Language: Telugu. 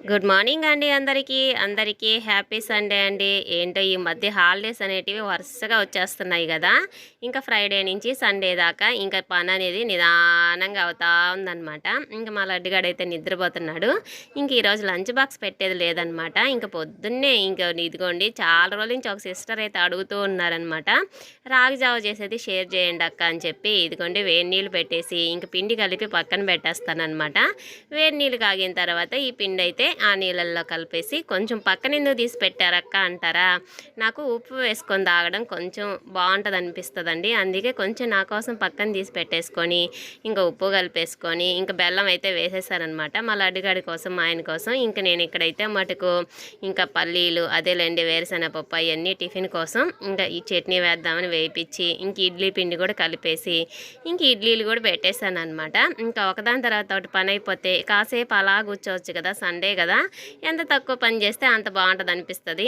గుడ్ మార్నింగ్ అండి అందరికీ హ్యాపీ సండే అండి. ఏంటో ఈ మధ్య హాలిడేస్ అనేటివి వరుసగా వచ్చేస్తున్నాయి కదా. ఇంకా ఫ్రైడే నుంచి సండే దాకా ఇంకా పని అనేది నిదానంగా అవుతా ఉందన్నమాట. ఇంకా మా లడ్డుగాడైతే నిద్రపోతున్నాడు. ఇంక ఈరోజు లంచ్ బాక్స్ పెట్టేది లేదనమాట. ఇంకా పొద్దున్నే ఇంకా ఇదిగోండి చాలా రోజుల నుంచి ఒక సిస్టర్ అయితే అడుగుతూ ఉన్నారనమాట, రాగి జావ చేసేది షేర్ చేయండి అక్క అని చెప్పి. ఇదిగోండి వేడి నీళ్ళు పెట్టేసి ఇంక పిండి కలిపి పక్కన పెట్టేస్తానమాట. వేడి నీళ్ళు కాగిన తర్వాత ఈ పిండి అయితే ఆ నీళ్ళల్లో కలిపేసి కొంచెం పక్కన ఎందుకు తీసి పెట్టారక్క అంటారా, నాకు ఉప్పు వేసుకొని తాగడం కొంచెం బాగుంటుంది అనిపిస్తుందండి. అందుకే కొంచెం నా కోసం పక్కన తీసి పెట్టేసుకొని ఇంకా ఉప్పు కలిపేసుకొని ఇంకా బెల్లం అయితే వేసేసారనమాట మా లడ్డుగాడి కోసం, మా ఆయన కోసం. ఇంకా నేను ఇక్కడైతే మటుకు ఇంకా పల్లీలు అదేలేండి వేరుశనగపప్పు అవన్నీ టిఫిన్ కోసం ఇంకా ఈ చట్నీ వేద్దామని వేయించి ఇంక ఇడ్లీ పిండి కూడా కలిపేసి ఇంక ఇడ్లీలు కూడా పెట్టేశాను అనమాట. ఇంకా ఒకదాని తర్వాత ఒకటి పని అయిపోతే కాసేపు అలా కూర్చోవచ్చు కదా, సండే కదా, ఎంత తక్కువ పని చేస్తే అంత బాగుంటుంది అనిపిస్తుంది.